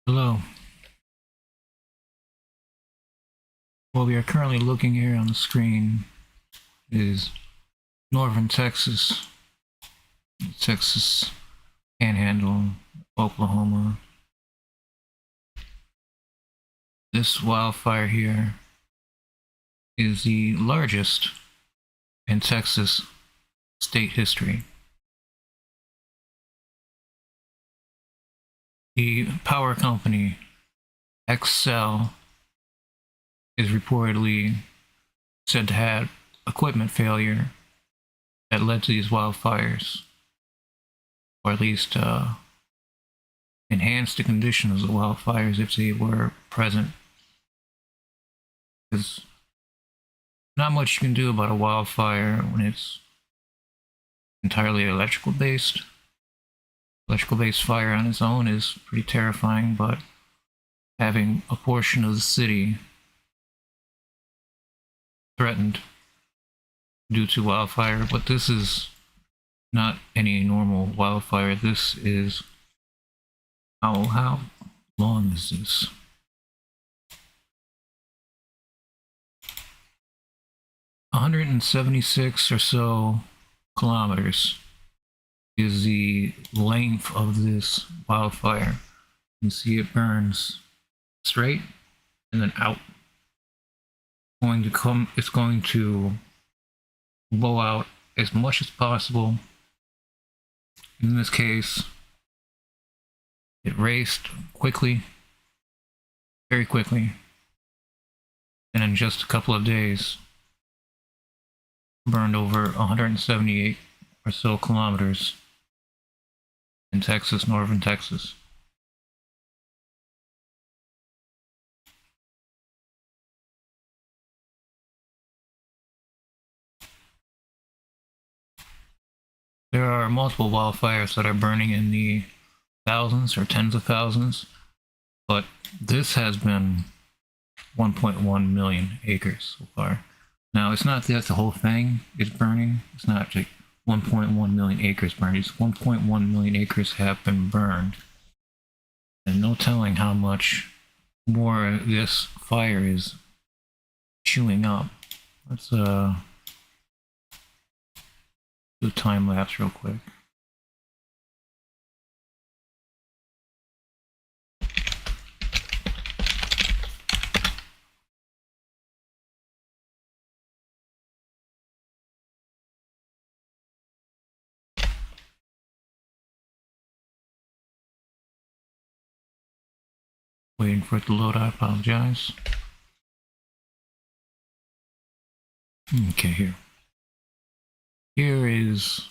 Hello. What we are currently looking here on the screen is northern Texas, Texas Panhandle, Oklahoma. This wildfire here is the largest in Texas state history. The power company Xcel is reportedly said to have equipment failure that led to these wildfires, or at least enhanced the conditions of the wildfires if they were present. There's not much you can do about a wildfire when it's entirely electrical based. Electrical based fire on its own is pretty terrifying, but having a portion of the city threatened due to wildfire, but this is not any normal wildfire. This is how long is this? 176 or so kilometers is the length of this wildfire. You can see it burns straight and then out. It's going to blow out as much as possible. In this case, it raced quickly, very quickly, and in just a couple of days, burned over 178 or so kilometers in Texas, northern Texas. There are multiple wildfires that are burning in the thousands or tens of thousands, but this has been 1.1 million acres so far. Now, it's not that the whole thing is burning. It's not like 1.1 million acres burned. It's 1.1 million acres have been burned. And no telling how much more this fire is chewing up. Let's do a time lapse real quick. Waiting for it to load, I apologize. Okay, here. Here is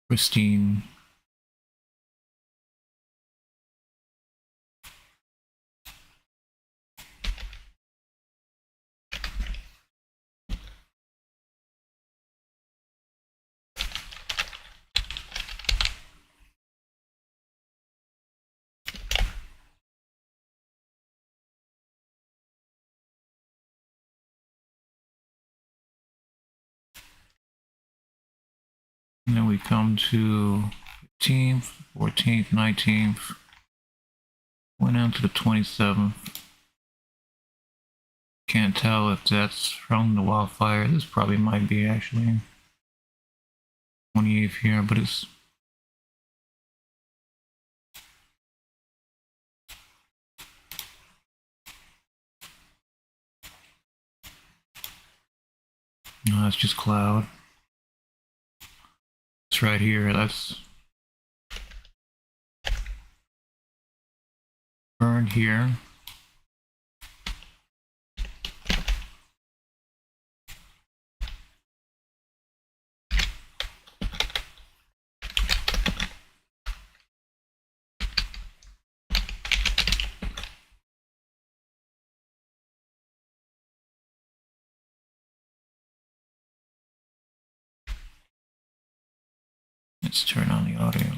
pristine. And then we come to 15th, 14th, 19th. Went down to the 27th. Can't tell if that's from the wildfire. This probably might be actually 28th here, but it's no, it's just cloud. It's right here. That's burned here. Let's turn on the audio.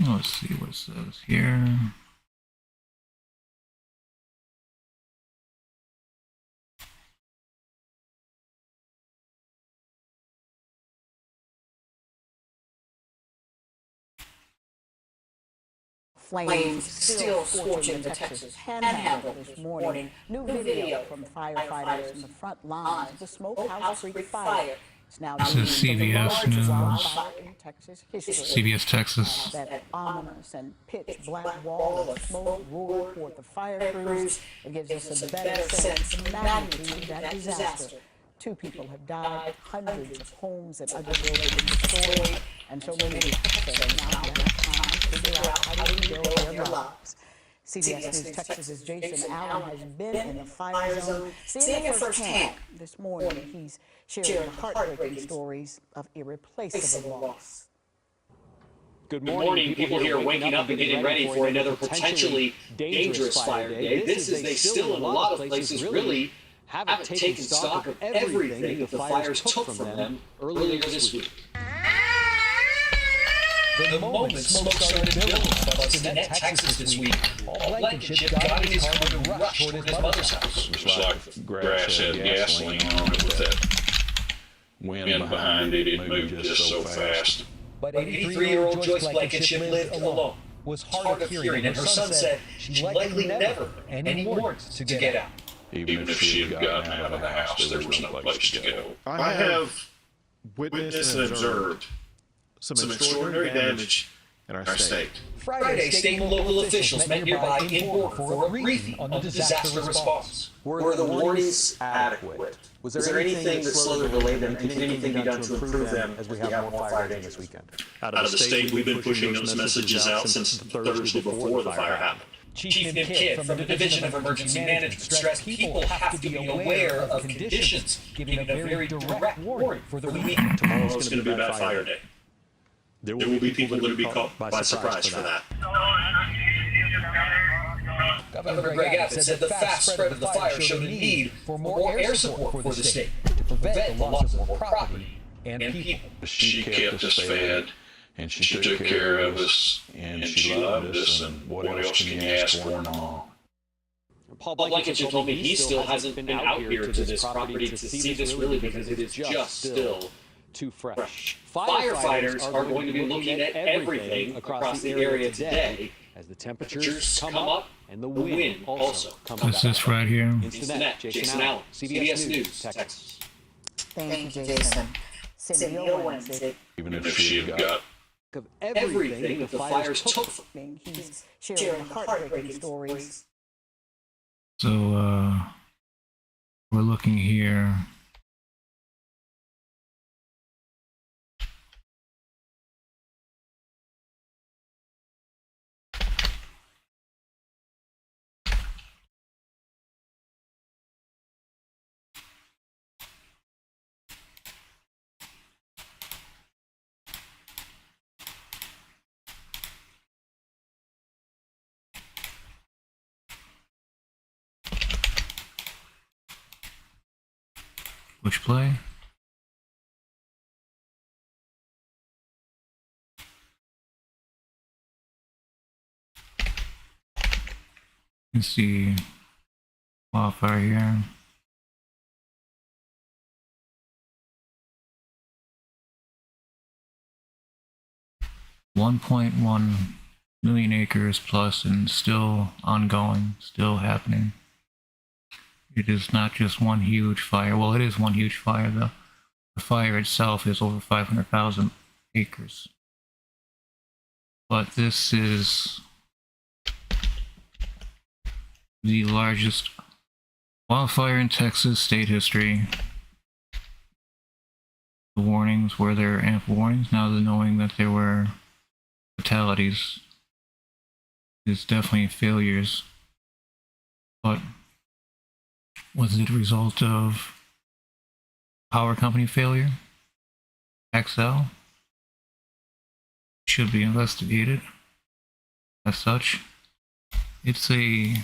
Let's see what it says here. Flames still scorching the Texas Panhandle this morning. New video from firefighters in the front lines of the Smokehouse Creek Fire. It's now This is CBS News. in Texas history. CBS Texas. That ominous and pitch black wall of smoke roared toward the fire crews. It gives us a better sense of the magnitude of that disaster. 2 people have died, hundreds of homes and other buildings destroyed, and so many Texans now have time to figure out how to rebuild their lives. CBS News Texas's Jason Allen has been in the fire zone, seeing it firsthand. This morning, he's sharing heartbreaking stories of irreplaceable loss. Good morning. People here are waking up and getting ready for another potentially dangerous fire day. This is they still, in a lot of places, really haven't taken stock of everything that the fires took from them earlier this week. The moment smoke started building across Gwinnett, Texas this week, Paul Blankenship got in his car to rush toward his mother's house. It's like grass had gasoline on it with that wind behind it. It moved just so fast. But 83-year-old Joyce Blankenship lived alone, was hard of hearing, and her son said she likely never had any warrants to get out. Even if she had gotten out of the house, there was no place to go. I have witnessed and observed some extraordinary damage in our state. Friday, state and local officials met nearby in Bourne for a briefing on the disaster response. Were the warnings adequate? Was there anything that slowly delayed them, and can anything be done to improve them as we have more fire days this weekend? Out of the state, we've been pushing those messages out since Thursday before the fire happened. Chief Nim Kidd from the Division of Emergency Management stressed people have to be aware of conditions, giving a very direct warning for the weekend. Tomorrow's going to be a bad fire day. There will be people that will be caught by surprise for that. Governor Greg Abbott said the fast spread of the fire showed a need for more air support for the state to prevent the loss of more property and people. She kept us fed, and she took care of us, and she loved us, and what else can you ask for, Mom? Paul Blankenship told me he still hasn't been out here to this property to see this really because it is just still too fresh. Firefighters are going to be looking at everything across the area today as the temperatures come up and the wind also comes up. What's this right here? In Gwinnett, Jason Allen, CBS News, Texas. Thank you, Jason. Cindy Owens. Even if she had got Of everything that the fires took from He's sharing heartbreaking stories. So, we're looking here. Which play? You can see wildfire here. $1.1 million acres plus, and still ongoing, still happening. It is not just one huge fire. Well, it is one huge fire, though. The fire itself is over 500,000 acres. But this is the largest wildfire in Texas state history. The warnings, were there ample warnings? Now the knowing that there were fatalities is definitely failures. But was it a result of power company failure? XL? Should be investigated as such. It's a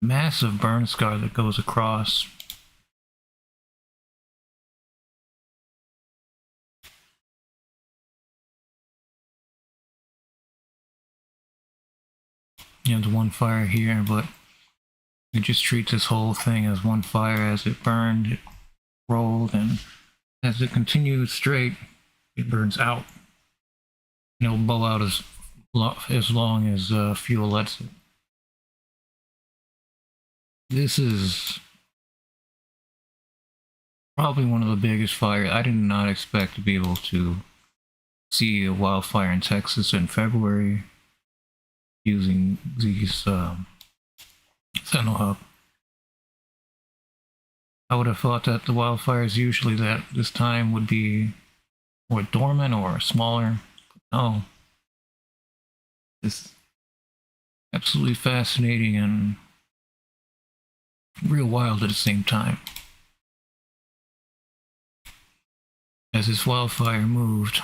massive burn scar that goes across there's one fire here, but you just treat this whole thing as one fire. As it burned, it rolled, and as it continues straight, it burns out. It'll blow out as long as fuel lets it. This is probably one of the biggest fires. I did not expect to be able to see a wildfire in Texas in February using these Sentinel Hub. I would have thought that the wildfires usually that this time would be more dormant or smaller. But no. It's absolutely fascinating and real wild at the same time. As this wildfire moved,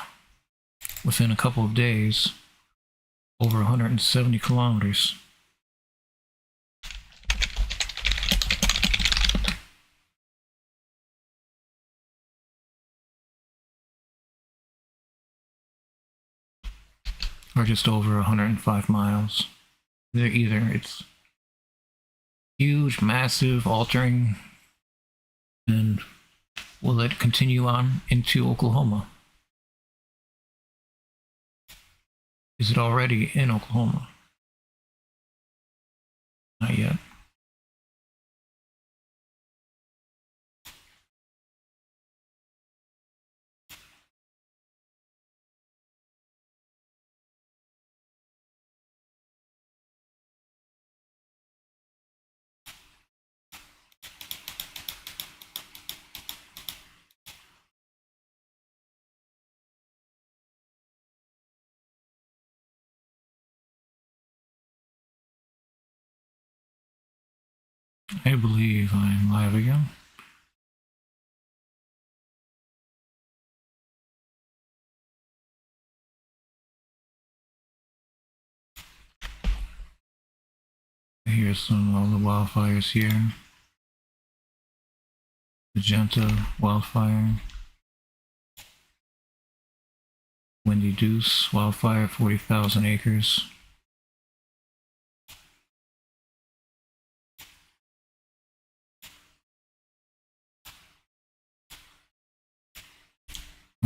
within a couple of days, over 170 kilometers. Or just over 105 miles. It's huge, massive, altering, and will it continue on into Oklahoma? Is it already in Oklahoma? Not yet. I believe I'm live again. Here's some of the wildfires here. Magenta wildfire. Windy Deuce wildfire, 40,000 acres.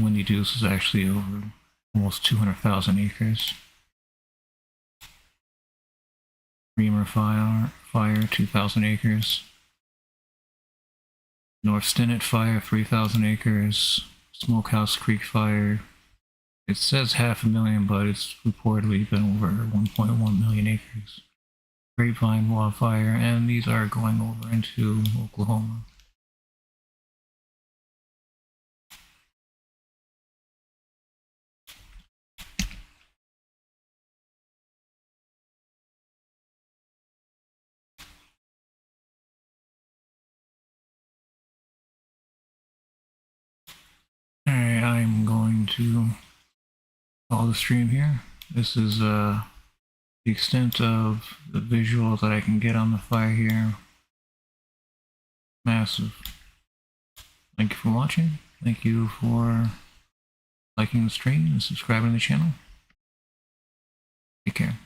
Windy Deuce is actually over almost 200,000 acres. Reamer fire, 2,000 acres. North Stinnett fire, 3,000 acres. Smokehouse Creek fire. It says 500,000, but it's reportedly been over 1.1 million acres. Grapevine wildfire, and these are going over into Oklahoma. Alright, I'm going to call the stream here. This is the extent of the visual that I can get on the fire here. Massive. Thank you for watching. Thank you for liking the stream and subscribing to the channel. Take care.